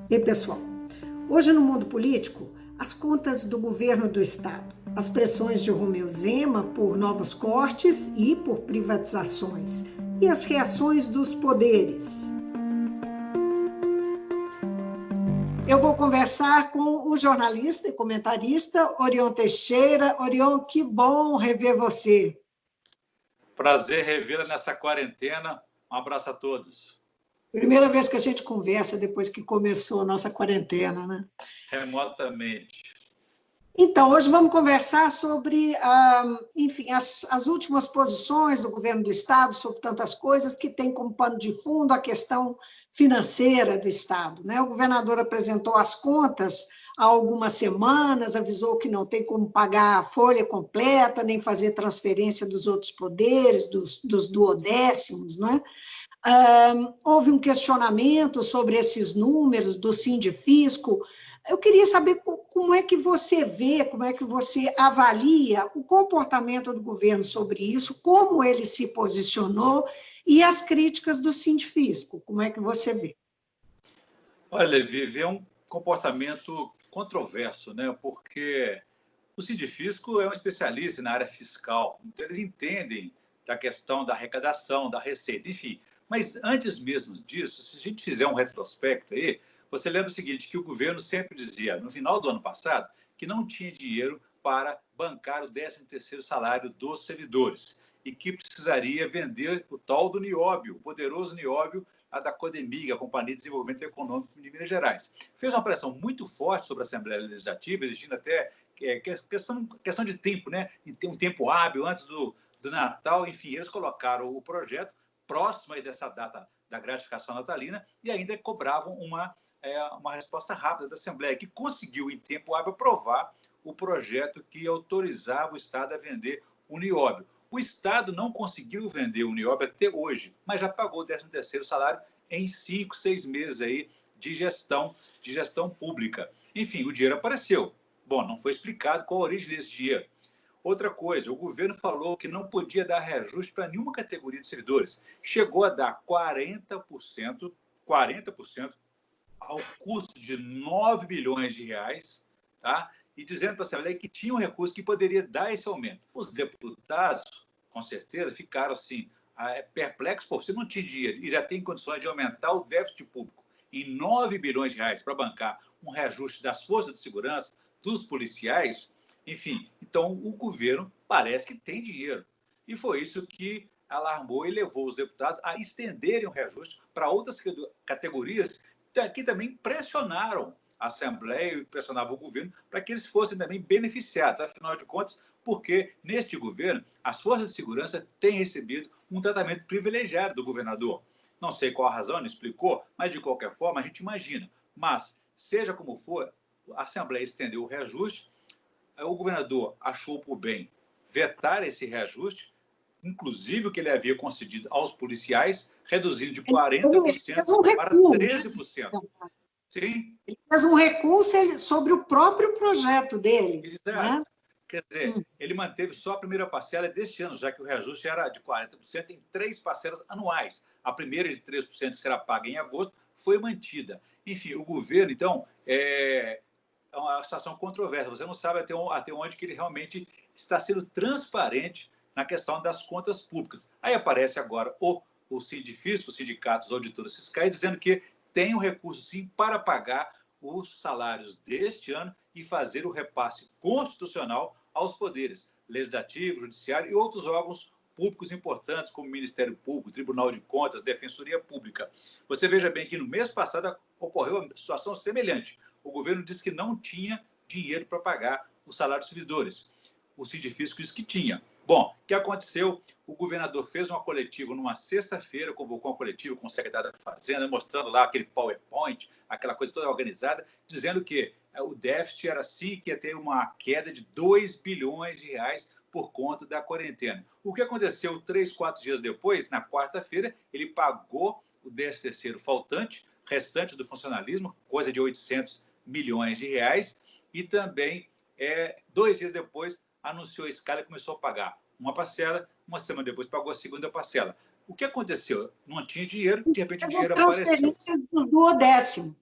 E pessoal, hoje no mundo político, as contas do governo do estado, as pressões de Romeu Zema por novos cortes e por privatizações, e as reações dos poderes. Eu vou conversar com o jornalista e comentarista Orion Teixeira. Orion, que bom rever você. Prazer revê-la nessa quarentena. Um abraço a todos. Primeira vez que a gente conversa depois que começou a nossa quarentena, né? Remotamente. Então, hoje vamos conversar sobre, enfim, as últimas posições do governo do Estado sobre tantas coisas que tem como pano de fundo a questão financeira do Estado, né? O governador apresentou as contas há algumas semanas, avisou que não tem como pagar a folha completa, nem fazer transferência dos outros poderes, dos duodécimos, não é? Houve um questionamento sobre esses números do Sindifisco. Eu queria saber como é que você vê, como é que você avalia o comportamento do governo sobre isso, como ele se posicionou e as críticas do Sindifisco. Como é que você vê? Olha, Vivi, é um comportamento controverso, né? Porque o Sindifisco é um especialista na área fiscal, então eles entendem da questão da arrecadação, da receita, enfim. Mas antes mesmo disso, se a gente fizer um retrospecto aí, você lembra o seguinte, que o governo sempre dizia, no final do ano passado, que não tinha dinheiro para bancar o 13º salário dos servidores e que precisaria vender o tal do Nióbio, o poderoso Nióbio, a da Codemig, a Companhia de Desenvolvimento Econômico de Minas Gerais. Fez uma pressão muito forte sobre a Assembleia Legislativa, exigindo até questão de tempo, né? Um tempo hábil antes do Natal, enfim, eles colocaram o projeto próximo aí dessa data da gratificação natalina e ainda cobravam uma resposta rápida da Assembleia, que conseguiu, em tempo hábil, aprovar o projeto que autorizava o Estado a vender o Nióbio. O Estado não conseguiu vender o Nióbio até hoje, mas já pagou o 13º salário em 5, 6 meses aí de gestão pública. Enfim, o dinheiro apareceu. Bom, não foi explicado qual a origem desse dinheiro. Outra coisa, o governo falou que não podia dar reajuste para nenhuma categoria de servidores. Chegou a dar 40% ao custo de 9 bilhões de reais, tá? E dizendo para a Assembleia que tinha um recurso que poderia dar esse aumento. Os deputados, com certeza, ficaram assim, perplexos, porque você não tinha dinheiro e já tem condições de aumentar o déficit público em 9 bilhões de reais para bancar um reajuste das forças de segurança, dos policiais, enfim. Então, o governo parece que tem dinheiro. E foi isso que alarmou e levou os deputados a estenderem o reajuste para outras categorias que também pressionaram a Assembleia e pressionavam o governo para que eles fossem também beneficiados. Afinal de contas, porque neste governo as forças de segurança têm recebido um tratamento privilegiado do governador. Não sei qual a razão, não explicou, mas de qualquer forma a gente imagina. Mas, seja como for, a Assembleia estendeu o reajuste, o governador achou por bem vetar esse reajuste, inclusive o que ele havia concedido aos policiais, reduzindo de 40% para 13%. Sim. Ele fez um recurso sobre o próprio projeto dele. Exato. Né? Quer dizer, ele manteve só a primeira parcela deste ano, já que o reajuste era de 40% em 3 parcelas anuais. A primeira de 3%, que será paga em agosto, foi mantida. Enfim, o governo, então, é uma situação controversa. Você não sabe até onde que ele realmente está sendo transparente na questão das contas públicas. Aí aparece agora o Sindifisco, os sindicatos auditores fiscais, dizendo que tem um recurso, sim, para pagar os salários deste ano e fazer o repasse constitucional aos poderes legislativo, judiciário e outros órgãos públicos importantes, como o Ministério Público, Tribunal de Contas, Defensoria Pública. Você veja bem que no mês passado ocorreu uma situação semelhante. O governo disse que não tinha dinheiro para pagar os salários dos servidores. O Sindifisco disse que tinha. Bom, o que aconteceu? O governador fez uma coletiva numa sexta-feira, convocou uma coletiva com o secretário da Fazenda, mostrando lá aquele PowerPoint, aquela coisa toda organizada, dizendo que o déficit era assim, que ia ter uma queda de 2 bilhões de reais por conta da quarentena. O que aconteceu 3, 4 dias depois, na quarta-feira, ele pagou o 13º faltante, restante do funcionalismo, coisa de 800 milhões de reais, e também, 2 dias depois, anunciou a escala e começou a pagar uma parcela, uma semana depois pagou a segunda parcela. O que aconteceu? Não tinha dinheiro, de repente o dinheiro apareceu. Do duodécimo.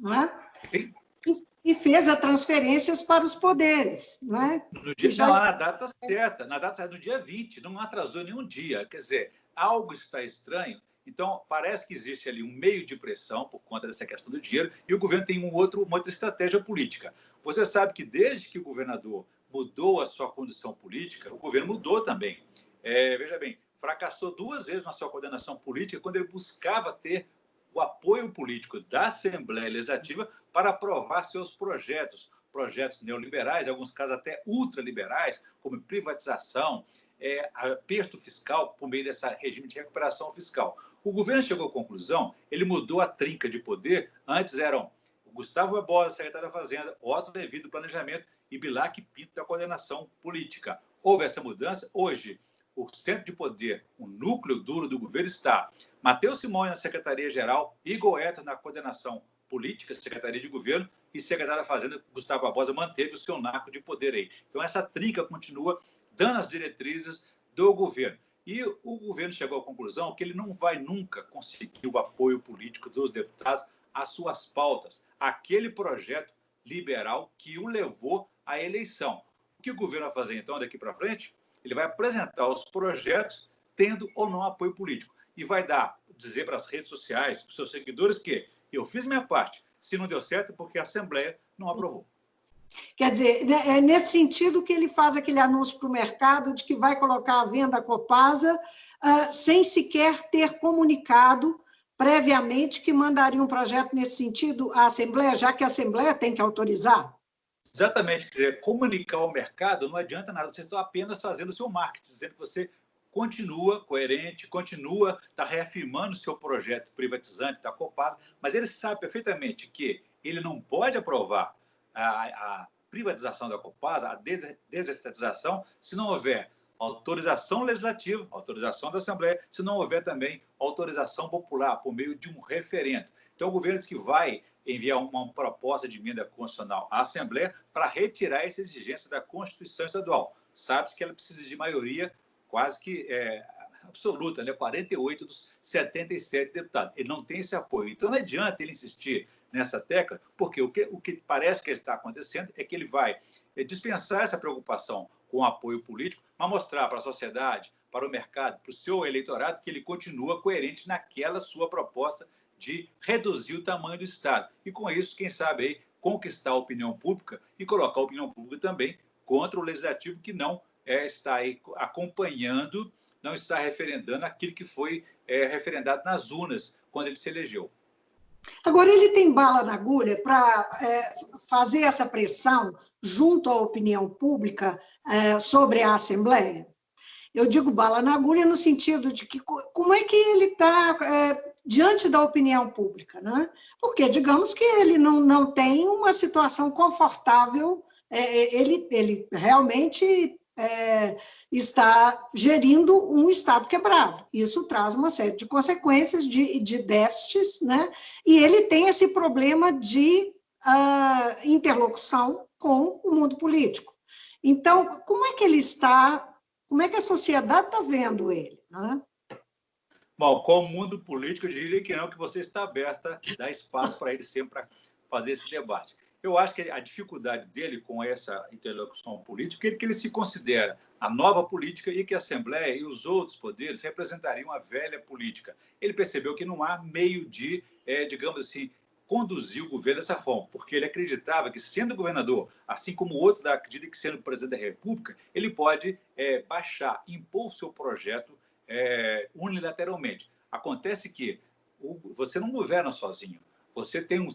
não é? E fez as transferências para os poderes, não é? No dia, não, na data certa, no dia 20, não atrasou nenhum dia. Quer dizer, algo está estranho. Então, parece que existe ali um meio de pressão por conta dessa questão do dinheiro e o governo tem uma outra estratégia política. Você sabe que desde que o governador mudou a sua condição política, o governo mudou também. Veja bem, fracassou 2 vezes na sua coordenação política quando ele buscava ter o apoio político da Assembleia Legislativa para aprovar seus projetos neoliberais, em alguns casos até ultraliberais, como privatização, aperto fiscal por meio desse regime de recuperação fiscal. O governo chegou à conclusão, ele mudou a trinca de poder, antes eram o Gustavo Barbosa, secretário da Fazenda, Otto Levi do Planejamento e Bilac Pinto da Coordenação Política. Houve essa mudança, hoje o centro de poder, o núcleo duro do governo está Matheus Simões na Secretaria-Geral, Igor Etter na Coordenação Política, Secretaria de Governo, e secretário da Fazenda, Gustavo Barbosa, manteve o seu narco de poder aí. Então, essa trinca continua dando as diretrizes do governo. E o governo chegou à conclusão que ele não vai nunca conseguir o apoio político dos deputados às suas pautas, aquele projeto liberal que o levou à eleição. O que o governo vai fazer, então, daqui para frente? Ele vai apresentar os projetos tendo ou não apoio político. E vai dizer para as redes sociais, para os seus seguidores, que eu fiz minha parte. Se não deu certo, é porque a Assembleia não aprovou. Quer dizer, é nesse sentido que ele faz aquele anúncio para o mercado de que vai colocar à venda a Copasa, sem sequer ter comunicado previamente que mandaria um projeto nesse sentido à Assembleia, já que a Assembleia tem que autorizar. Exatamente. Quer dizer, comunicar ao mercado não adianta nada, você está apenas fazendo o seu marketing, dizendo que você continua coerente, está reafirmando o seu projeto privatizante da Copasa, mas ele sabe perfeitamente que ele não pode aprovar a privatização da Copasa, a desestatização, se não houver autorização legislativa, autorização da Assembleia, se não houver também autorização popular por meio de um referendo. Então, o governo diz que vai enviar uma proposta de emenda constitucional à Assembleia para retirar essa exigência da Constituição Estadual. Sabe-se que ela precisa de maioria quase que absoluta, né? 48 dos 77 deputados. Ele não tem esse apoio. Então, não adianta ele insistir nessa tecla, porque o que parece que está acontecendo é que ele vai dispensar essa preocupação com o apoio político, mas mostrar para a sociedade, para o mercado, para o seu eleitorado, que ele continua coerente naquela sua proposta de reduzir o tamanho do Estado. E, com isso, quem sabe, aí, conquistar a opinião pública e colocar a opinião pública também contra o Legislativo, que não está aí acompanhando, não está referendando aquilo que foi referendado nas urnas quando ele se elegeu. Agora, ele tem bala na agulha para fazer essa pressão junto à opinião pública sobre a Assembleia? Eu digo bala na agulha no sentido de que como é que ele está diante da opinião pública, né? Porque, digamos que ele não tem uma situação confortável, ele realmente está gerindo um Estado quebrado. Isso traz uma série de consequências, de déficits, né? E ele tem esse problema de interlocução com o mundo político. Então, como é que ele está... Como é que a sociedade está vendo ele? Né? Bom, com o mundo político, eu diria que não, que você está aberta, dá espaço para ele sempre para fazer esse debate. Eu acho que a dificuldade dele com essa interlocução política é que ele se considera a nova política e que a Assembleia e os outros poderes representariam a velha política. Ele percebeu que não há meio de, digamos assim, conduzir o governo dessa forma, porque ele acreditava que, sendo governador, assim como o outro acredita que, sendo presidente da República, ele pode baixar, impor o seu projeto unilateralmente. Acontece que você não governa sozinho. Você tem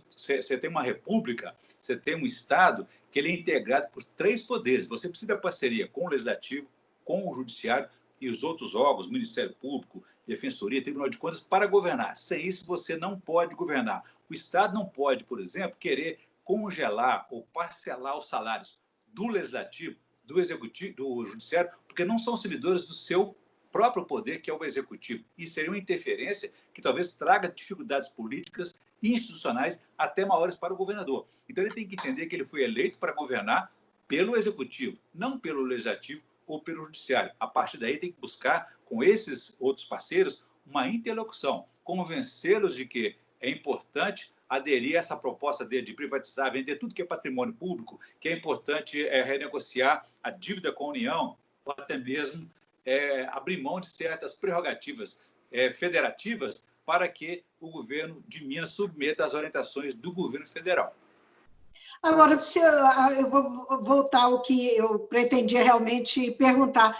uma república, você tem um Estado que ele é integrado por 3 poderes. Você precisa da parceria com o Legislativo, com o Judiciário e os outros órgãos, Ministério Público, Defensoria, Tribunal de Contas, para governar. Sem isso, você não pode governar. O Estado não pode, por exemplo, querer congelar ou parcelar os salários do Legislativo, do Executivo, do Judiciário, porque não são servidores do seu próprio poder, que é o Executivo. Isso seria uma interferência que talvez traga dificuldades políticas e institucionais até maiores para o governador. Então, ele tem que entender que ele foi eleito para governar pelo Executivo, não pelo Legislativo ou pelo Judiciário. A partir daí, tem que buscar, com esses outros parceiros, uma interlocução, convencê-los de que é importante aderir a essa proposta dele de privatizar, vender tudo que é patrimônio público, que é importante renegociar a dívida com a União, ou até mesmo abrir mão de certas prerrogativas federativas para que o governo de Minas submeta às orientações do governo federal. Agora, eu vou voltar ao que eu pretendia realmente perguntar.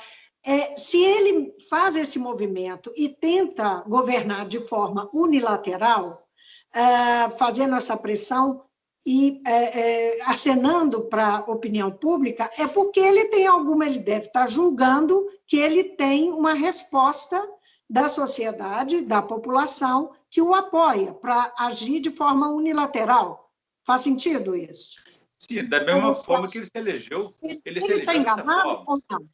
Se ele faz esse movimento e tenta governar de forma unilateral, fazendo essa pressão e acenando para a opinião pública, é porque ele deve estar julgando que ele tem uma resposta da sociedade, da população, que o apoia para agir de forma unilateral. Faz sentido isso? Sim, da mesma forma que ele se elegeu. Ele está enganado ou não?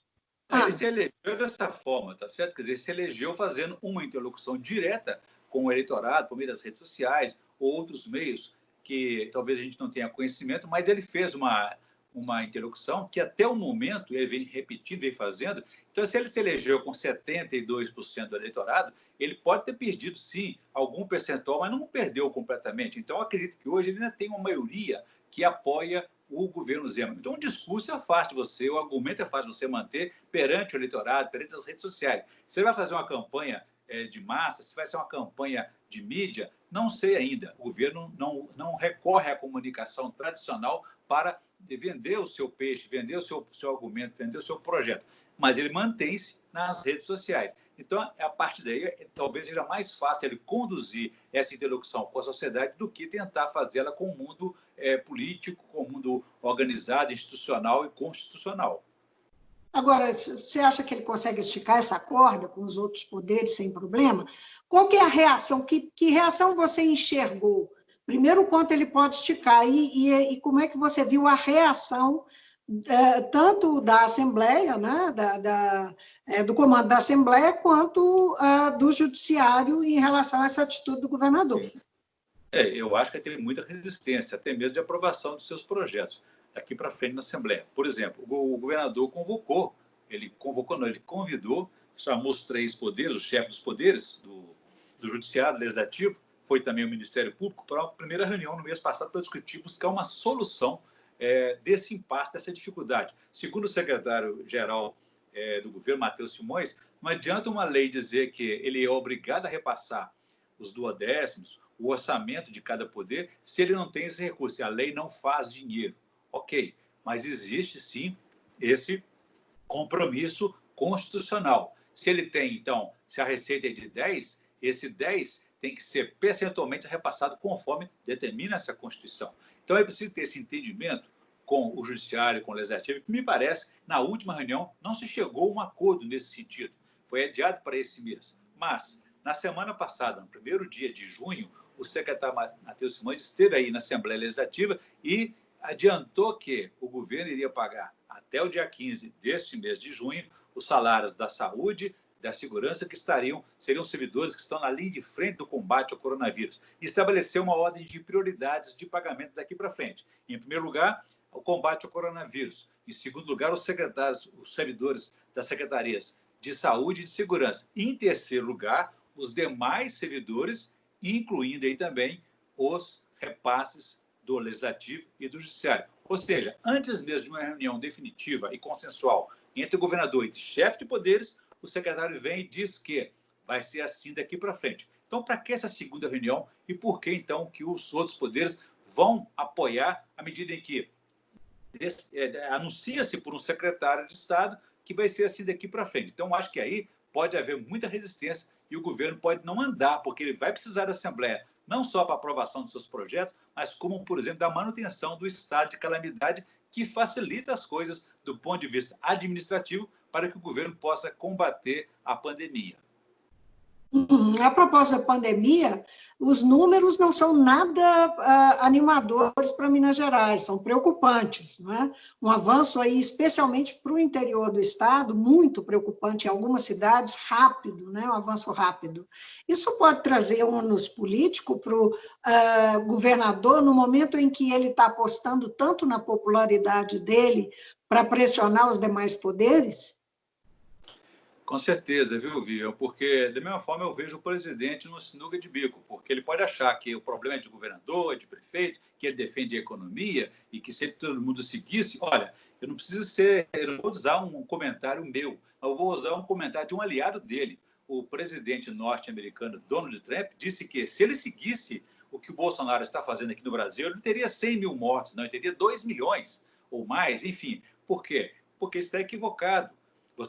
Ele se elegeu dessa forma, tá certo? Quer dizer, ele se elegeu fazendo uma interlocução direta com o eleitorado, por meio das redes sociais ou outros meios que talvez a gente não tenha conhecimento, mas ele fez uma interlocução que até o momento ele vem repetindo, vem fazendo. Então, se ele se elegeu com 72% do eleitorado, ele pode ter perdido, sim, algum percentual, mas não perdeu completamente. Então, eu acredito que hoje ele ainda tem uma maioria que apoia o governo Zema. Então, o discurso é fácil de você, o argumento é fácil de você manter perante o eleitorado, perante as redes sociais. Você vai fazer uma campanha de massa, se vai ser uma campanha de mídia, não sei ainda. O governo não recorre à comunicação tradicional para vender o seu peixe, vender o seu argumento, vender o seu projeto. Mas ele mantém-se nas redes sociais. Então, a partir daí, talvez seja mais fácil ele conduzir essa interlocução com a sociedade do que tentar fazê-la com o mundo político, com o mundo organizado, institucional e constitucional. Agora, você acha que ele consegue esticar essa corda com os outros poderes sem problema? Qual que é a reação? Que reação você enxergou? Primeiro, quanto ele pode esticar e como é que você viu a reação tanto da Assembleia, né, do comando da Assembleia, quanto do Judiciário em relação a essa atitude do governador? Eu acho que tem muita resistência, até mesmo de aprovação dos seus projetos daqui para frente na Assembleia. Por exemplo, o governador ele convidou, chamou os 3 poderes, o chefe dos poderes, do Judiciário, do Legislativo, foi também o Ministério Público, para a primeira reunião no mês passado para discutir, buscar uma solução desse impasse, dessa dificuldade. Segundo o secretário-geral do governo, Matheus Simões, não adianta uma lei dizer que ele é obrigado a repassar os duodécimos, o orçamento de cada poder, se ele não tem esse recurso, se a lei não faz dinheiro. Ok, mas existe sim esse compromisso constitucional. Se ele tem, então, se a receita é de 10, esse 10 tem que ser percentualmente repassado conforme determina essa Constituição. Então, é preciso ter esse entendimento com o Judiciário, com o Legislativo, que me parece, na última reunião, não se chegou a um acordo nesse sentido. Foi adiado para esse mês. Mas, na semana passada, no primeiro dia de junho, o secretário Matheus Simões esteve aí na Assembleia Legislativa e adiantou que o governo iria pagar até o dia 15 deste mês de junho os salários da saúde, da segurança, que seriam servidores que estão na linha de frente do combate ao coronavírus. E estabeleceu uma ordem de prioridades de pagamento daqui para frente. Em primeiro lugar, o combate ao coronavírus. Em segundo lugar, os servidores das secretarias de saúde e de segurança. E, em terceiro lugar, os demais servidores, incluindo aí também os repasses do Legislativo e do Judiciário. Ou seja, antes mesmo de uma reunião definitiva e consensual entre o governador e chefe de poderes, o secretário vem e diz que vai ser assim daqui para frente. Então, para que essa segunda reunião e por que, então, que os outros poderes vão apoiar à medida em que anuncia-se por um secretário de Estado que vai ser assim daqui para frente. Então, acho que aí pode haver muita resistência e o governo pode não andar, porque ele vai precisar da Assembleia, não só para aprovação dos seus projetos, mas como, por exemplo, da manutenção do estado de calamidade, que facilita as coisas do ponto de vista administrativo para que o governo possa combater a pandemia. A propósito da pandemia, os números não são nada animadores para Minas Gerais, são preocupantes, não é? Um avanço aí, especialmente para o interior do estado, muito preocupante em algumas cidades, rápido, né? Um avanço rápido. Isso pode trazer um ônus político para o governador no momento em que ele está apostando tanto na popularidade dele para pressionar os demais poderes? Com certeza, viu, Vivian? Porque, da mesma forma, eu vejo o presidente no sinuca de bico, porque ele pode achar que o problema é de governador, de prefeito, que ele defende a economia e que se todo mundo seguisse... Olha, eu não preciso ser... Eu não vou usar um comentário meu, eu vou usar um comentário de um aliado dele. O presidente norte-americano, Donald Trump, disse que se ele seguisse o que o Bolsonaro está fazendo aqui no Brasil, ele não teria 100 mil mortos, não, ele teria 2 milhões ou mais, enfim. Por quê? Porque está equivocado.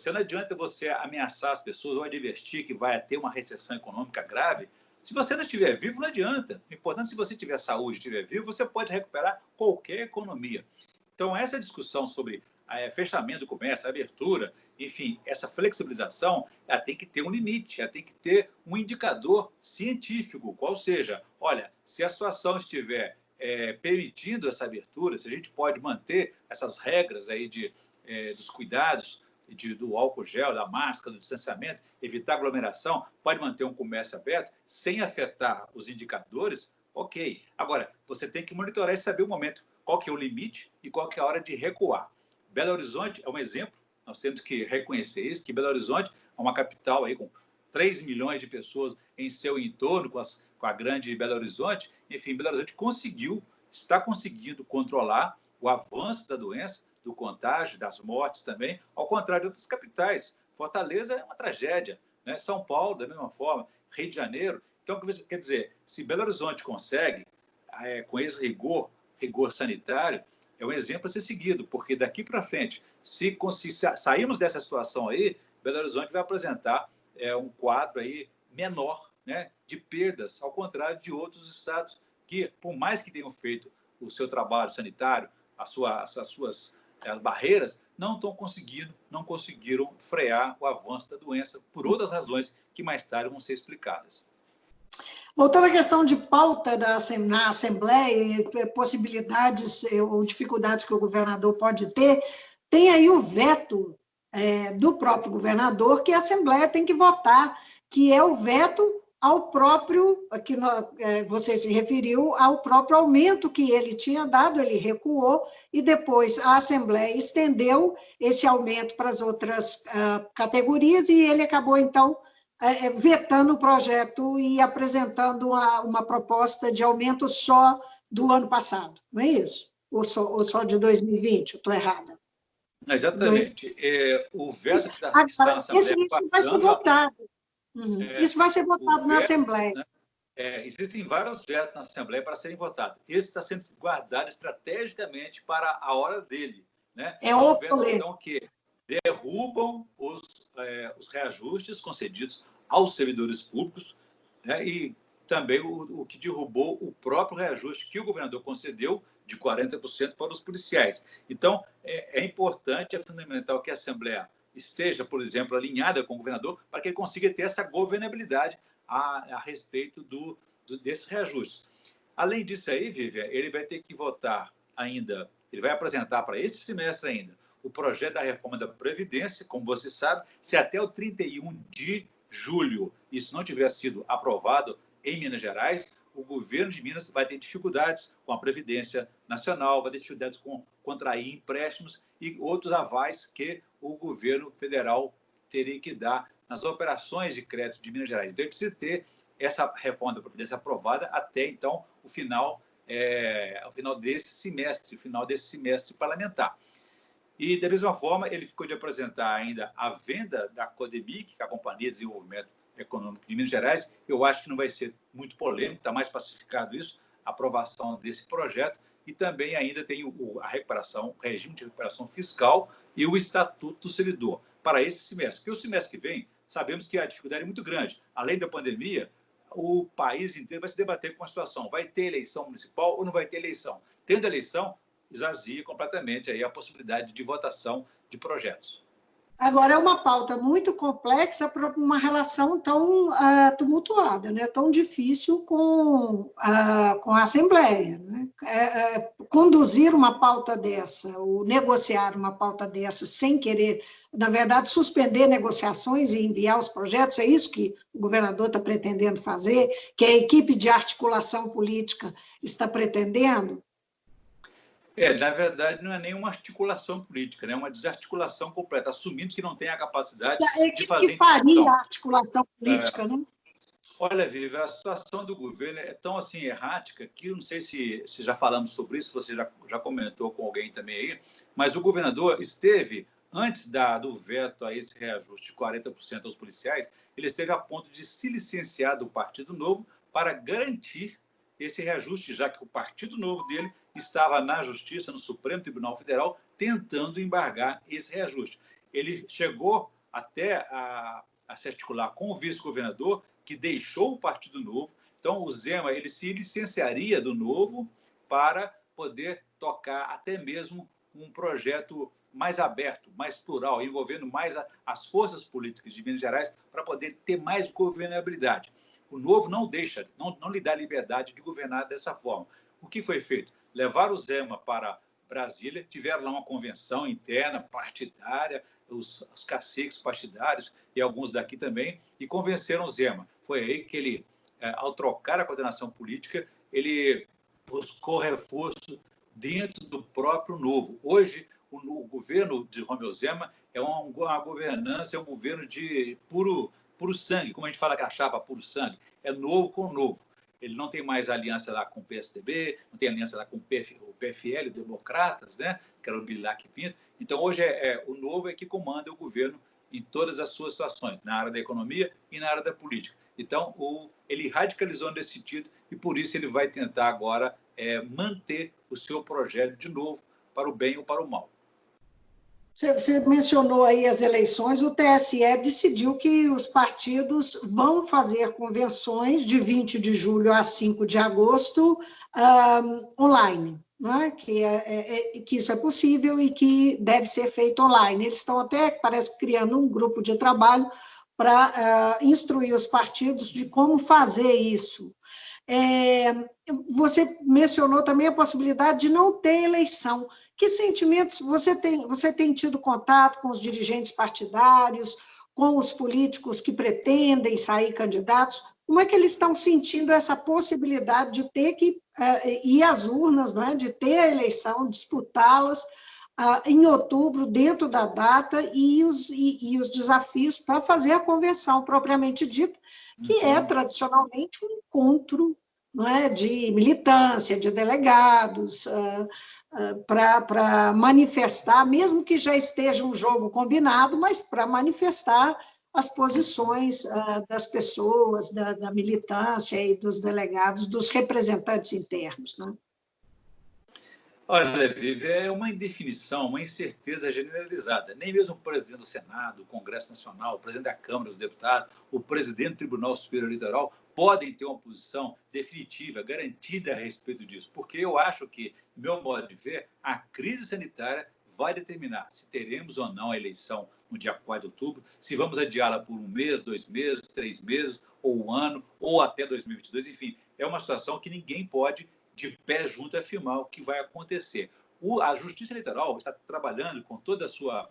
Não adianta você ameaçar as pessoas ou advertir que vai ter uma recessão econômica grave. Se você não estiver vivo, não adianta. O importante, se você tiver saúde e estiver vivo, você pode recuperar qualquer economia. Então, essa discussão sobre fechamento do comércio, abertura, enfim, essa flexibilização, ela tem que ter um limite, ela tem que ter um indicador científico, qual seja, olha, se a situação estiver permitindo essa abertura, se a gente pode manter essas regras aí dos cuidados, do álcool gel, da máscara, do distanciamento, evitar aglomeração, pode manter um comércio aberto sem afetar os indicadores, ok. Agora, você tem que monitorar e saber o momento, qual que é o limite e qual que é a hora de recuar. Belo Horizonte é um exemplo, nós temos que reconhecer isso, que Belo Horizonte é uma capital aí com 3 milhões de pessoas em seu entorno, com a grande Belo Horizonte. Enfim, Belo Horizonte está conseguindo controlar o avanço da doença, do contágio, das mortes também, ao contrário de outras capitais. Fortaleza é uma tragédia, né? São Paulo, da mesma forma, Rio de Janeiro. Então, quer dizer, se Belo Horizonte consegue, com esse rigor sanitário, é um exemplo a ser seguido, porque daqui para frente, se sairmos dessa situação aí, Belo Horizonte vai apresentar um quadro aí menor, né, de perdas, ao contrário de outros estados que, por mais que tenham feito o seu trabalho sanitário, as suas barreiras, não conseguiram frear o avanço da doença por outras razões que mais tarde vão ser explicadas. Voltando à questão de pauta na Assembleia, possibilidades ou dificuldades que o governador pode ter, tem aí o veto do próprio governador, que a Assembleia tem que votar, que é o veto ao próprio, que você se referiu, ao próprio aumento que ele tinha dado, ele recuou, e depois a Assembleia estendeu esse aumento para as outras categorias, e ele acabou, então, vetando o projeto e apresentando uma proposta de aumento só do ano passado, não é isso? Ou só de 2020, eu estou errada? Exatamente. O veto que está na Assembleia... Isso vai ser votado. Isso vai ser votado na veto, Assembleia. Né? Existem vários vetos na Assembleia para serem votados. Esse está sendo guardado estrategicamente para a hora dele. Né? São vetos, então, que derrubam os reajustes concedidos aos servidores públicos, né? E também o que derrubou o próprio reajuste que o governador concedeu de 40% para os policiais. Então, é importante, é fundamental que a Assembleia esteja, por exemplo, alinhada com o governador para que ele consiga ter essa governabilidade a respeito desse reajuste. Além disso aí, Vivian, ele vai ter que votar ainda, ele vai apresentar para esse semestre ainda o projeto da reforma da Previdência, como você sabe, se até o 31 de julho isso não tiver sido aprovado em Minas Gerais, o governo de Minas vai ter dificuldades com a Previdência Nacional, vai ter dificuldades com contrair empréstimos e outros avais que o governo federal teria que dar nas operações de crédito de Minas Gerais. Então, ele precisa ter essa reforma da Previdência aprovada até, então, o final desse semestre parlamentar. E, da mesma forma, ele ficou de apresentar ainda a venda da Codemic, que é a Companhia de Desenvolvimento Econômico de Minas Gerais. Eu acho que não vai ser muito polêmico, está mais pacificado isso, a aprovação desse projeto. E também ainda tem a recuperação, o regime de recuperação fiscal e o Estatuto do Servidor para esse semestre. Porque o semestre que vem, sabemos que a dificuldade é muito grande. Além da pandemia, o país inteiro vai se debater com a situação. Vai ter eleição municipal ou não vai ter eleição? Tendo eleição, esvazia completamente aí a possibilidade de votação de projetos. Agora, é uma pauta muito complexa para uma relação tão tumultuada, né? Tão difícil com a Assembleia. Né? Conduzir uma pauta dessa, ou negociar uma pauta dessa sem querer, na verdade, suspender negociações e enviar os projetos, é isso que o governador está pretendendo fazer, que a equipe de articulação política está pretendendo? Na verdade, não é nenhuma articulação política, né? É uma desarticulação completa, assumindo que não tem a capacidade de Que fazer faria a interlocução. articulação política, né? Olha, Vivi, a situação do governo é tão assim errática que eu não sei se já falamos sobre isso, você já comentou com alguém também aí, mas o governador esteve, antes do veto a esse reajuste de 40% aos policiais, ele esteve a ponto de se licenciar do Partido Novo para garantir esse reajuste, já que o Partido Novo dele estava na Justiça, no Supremo Tribunal Federal, tentando embargar esse reajuste. Ele chegou até a se articular com o vice-governador, que deixou o Partido Novo. Então, o Zema ele se licenciaria do Novo para poder tocar até mesmo um projeto mais aberto, mais plural, envolvendo mais as forças políticas de Minas Gerais para poder ter mais governabilidade. O Novo não deixa, não lhe dá liberdade de governar dessa forma. O que foi feito? Levaram o Zema para Brasília, tiveram lá uma convenção interna, partidária, os caciques partidários e alguns daqui também, e convenceram o Zema. Foi aí que ele, ao trocar a coordenação política, ele buscou reforço dentro do próprio Novo. Hoje, o governo de Romeu Zema é uma governança, é um governo de puro sangue, como a gente fala que a chapa puro sangue, é novo com novo. Ele não tem mais aliança lá com o PSDB, não tem aliança lá com o PFL, Democratas, né? Que era o Bilac Pinto. Então, hoje o Novo é que comanda o governo em todas as suas situações, na área da economia e na área da política. Então, ele radicalizou nesse sentido e, por isso, ele vai tentar agora manter o seu projeto de novo para o bem ou para o mal. Você mencionou aí as eleições, o TSE decidiu que os partidos vão fazer convenções de 20 de julho a 5 de agosto online, não é? Que isso é possível e que deve ser feito online. Eles estão até, parece, criando um grupo de trabalho para instruir os partidos de como fazer isso. Você mencionou também a possibilidade de não ter eleição. Que sentimentos você tem tido contato com os dirigentes partidários, com os políticos que pretendem sair candidatos? Como é que eles estão sentindo essa possibilidade de ter que ir às urnas, não é? De ter a eleição, disputá-las em outubro, dentro da data, e os desafios para fazer a convenção propriamente dita, que é tradicionalmente um encontro, não é, de militância, de delegados, para manifestar, mesmo que já esteja um jogo combinado, mas para manifestar as posições das pessoas, da militância e dos delegados, dos representantes internos, né? Olha, Vivi, é uma indefinição, uma incerteza generalizada. Nem mesmo o presidente do Senado, o Congresso Nacional, o presidente da Câmara dos Deputados, o presidente do Tribunal Superior Eleitoral podem ter uma posição definitiva, garantida a respeito disso. Porque eu acho que, do meu modo de ver, a crise sanitária vai determinar se teremos ou não a eleição no dia 4 de outubro, se vamos adiá-la por 1 mês, 2 meses, 3 meses, ou 1 ano, ou até 2022. Enfim, é uma situação que ninguém pode de pé junto afirmar o que vai acontecer. A Justiça Eleitoral está trabalhando com toda a sua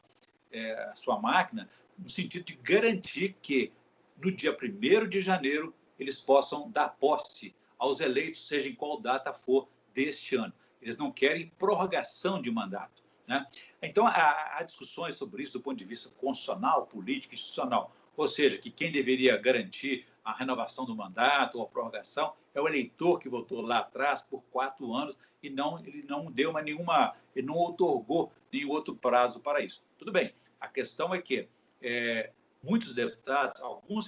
máquina no sentido de garantir que, no dia 1º de janeiro, eles possam dar posse aos eleitos, seja em qual data for deste ano. Eles não querem prorrogação de mandato, né? Então, há discussões sobre isso do ponto de vista constitucional, político, institucional. Ou seja, que quem deveria garantir a renovação do mandato ou a prorrogação é o eleitor que votou lá atrás por 4 anos e ele não deu ele não otorgou nenhum outro prazo para isso. Tudo bem, a questão é que muitos deputados, alguns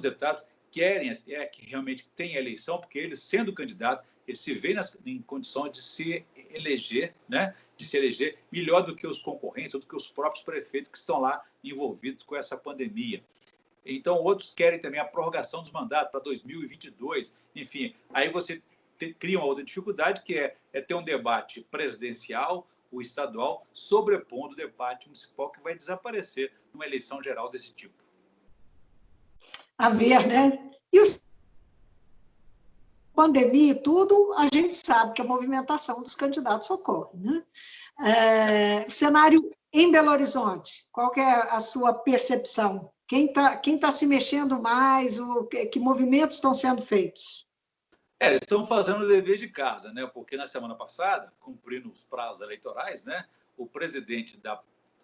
deputados querem até que realmente tenha eleição, porque eles, sendo candidatos, eles se veem em condições de se eleger, né? De se eleger melhor do que os concorrentes, ou do que os próprios prefeitos que estão lá envolvidos com essa pandemia. Então, outros querem também a prorrogação dos mandatos para 2022. Enfim, aí você cria uma outra dificuldade, que é ter um debate presidencial, o estadual, sobrepondo o debate municipal, que vai desaparecer numa eleição geral desse tipo. A ver, né? E pandemia e tudo, a gente sabe que a movimentação dos candidatos ocorre, né? O cenário em Belo Horizonte, qual que é a sua percepção? Quem tá se mexendo mais? Que movimentos estão sendo feitos? Eles estão fazendo o dever de casa, né? Porque na semana passada, cumprindo os prazos eleitorais, né, o presidente da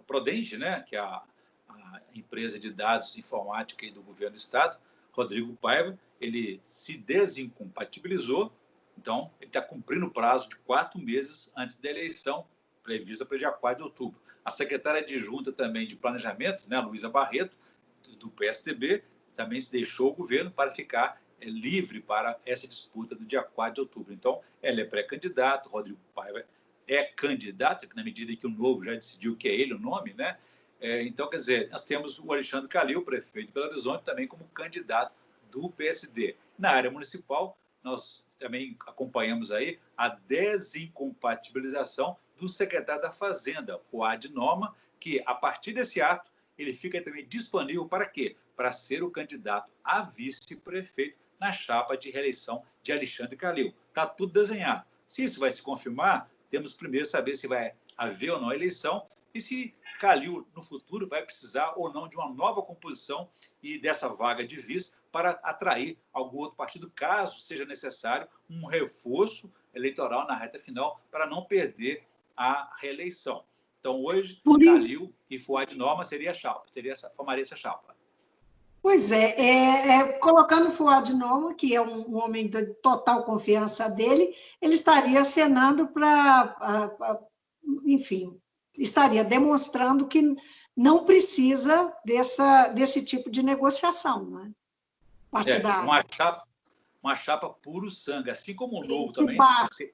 Prodenge, né, que é a empresa de dados informática e do governo do Estado, Rodrigo Paiva, ele se desincompatibilizou, então ele está cumprindo o prazo de 4 meses antes da eleição, prevista para o dia 4 de outubro. A secretária adjunta também de Planejamento, né, Luísa Barreto, do PSDB, também se deixou o governo para ficar livre para essa disputa do dia 4 de outubro. Então, ela é pré-candidato, Rodrigo Paiva é candidato, na medida que o Novo já decidiu que é ele o nome, né? Então, quer dizer, nós temos o Alexandre Calil, prefeito de Belo Horizonte, também como candidato do PSD. Na área municipal, nós também acompanhamos aí a desincompatibilização do secretário da Fazenda, Fuad Noma, que, a partir desse ato, ele fica também disponível para quê? Para ser o candidato a vice-prefeito na chapa de reeleição de Alexandre Calil. Está tudo desenhado. Se isso vai se confirmar, temos primeiro saber se vai haver ou não a eleição e se Calil, no futuro, vai precisar ou não de uma nova composição e dessa vaga de vice para atrair algum outro partido, caso seja necessário um reforço eleitoral na reta final para não perder a reeleição. Então, hoje, Calil e Fuad Noma formaria essa chapa. Pois colocando o Fuad Noma, que é um homem de total confiança dele, ele estaria acenando para, enfim, estaria demonstrando que não precisa desse tipo de negociação, né? Partidária. Uma chapa puro sangue, assim como o Novo também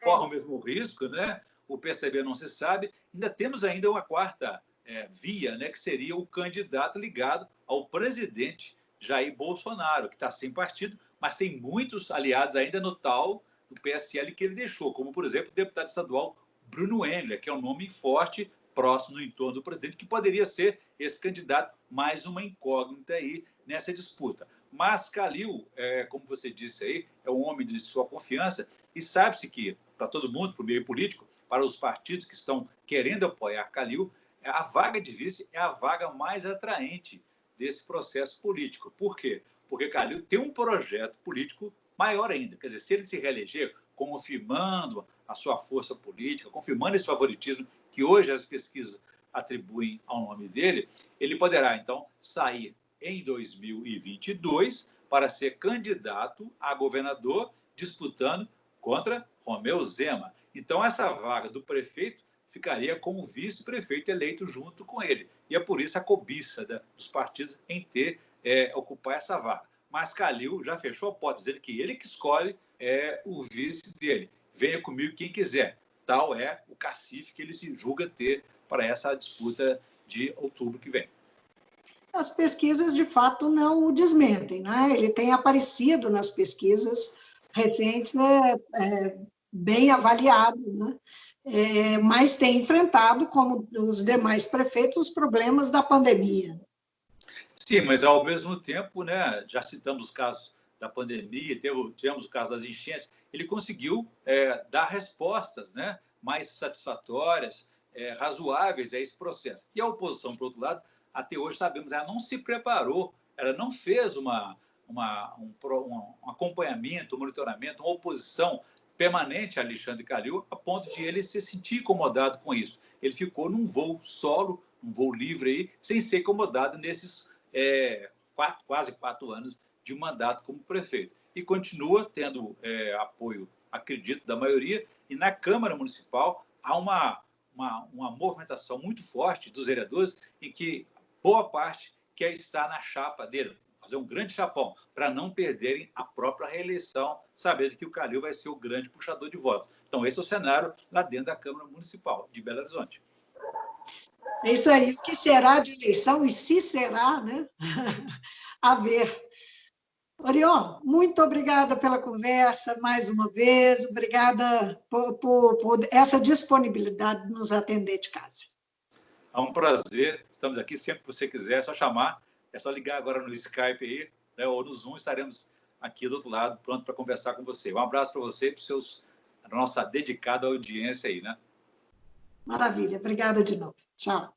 corre o mesmo risco, né? O PSDB não se sabe. Ainda temos uma quarta via, né? Que seria o candidato ligado ao presidente Jair Bolsonaro, que está sem partido, mas tem muitos aliados ainda no tal do PSL que ele deixou, como, por exemplo, o deputado estadual Bruno Engler, que é um nome forte, próximo no entorno do presidente, que poderia ser esse candidato, mais uma incógnita aí nessa disputa. Mas Calil, como você disse aí, é um homem de sua confiança e sabe-se que, para todo mundo, para o meio político, para os partidos que estão querendo apoiar Calil, a vaga de vice é a vaga mais atraente desse processo político. Por quê? Porque Calil tem um projeto político maior ainda. Quer dizer, se ele se reeleger, confirmando a sua força política, confirmando esse favoritismo que hoje as pesquisas atribuem ao nome dele, ele poderá, então, sair em 2022 para ser candidato a governador, disputando contra Romeu Zema. Então, essa vaga do prefeito ficaria com o vice-prefeito eleito junto com ele. E é por isso a cobiça dos partidos em ocupar essa vaga. Mas Calil já fechou a porta, dizendo que ele que escolhe o vice dele. Venha comigo quem quiser. Tal é o cacife que ele se julga ter para essa disputa de outubro que vem. As pesquisas, de fato, não o desmentem, né? Ele tem aparecido nas pesquisas recentes, bem avaliado, né? Mas tem enfrentado, como os demais prefeitos, os problemas da pandemia. Sim, mas ao mesmo tempo, né, já citamos os casos da pandemia, tivemos o caso das enchentes, ele conseguiu dar respostas, né, mais satisfatórias, razoáveis a esse processo. E a oposição, por outro lado, até hoje sabemos, ela não se preparou, ela não fez um acompanhamento, um monitoramento, uma oposição permanente a Alexandre Calil, a ponto de ele se sentir incomodado com isso. Ele ficou num voo solo, um voo livre aí, sem ser incomodado nesses quase 4 anos de mandato como prefeito. E continua tendo apoio, acredito, da maioria, e na Câmara Municipal há uma movimentação muito forte dos vereadores em que boa parte quer estar na chapa dele, fazer um grande chapão, para não perderem a própria reeleição, sabendo que o Calil vai ser o grande puxador de votos. Então, esse é o cenário lá dentro da Câmara Municipal de Belo Horizonte. É isso aí, o que será de eleição e se será, né? A ver. Orion, muito obrigada pela conversa, mais uma vez, obrigada por essa disponibilidade de nos atender de casa. É um prazer, estamos aqui sempre que você quiser, é só chamar, é só ligar agora no Skype aí, né, ou no Zoom, estaremos aqui do outro lado, pronto para conversar com você. Um abraço para você e para a nossa dedicada audiência aí, né? Maravilha, obrigada de novo. Tchau.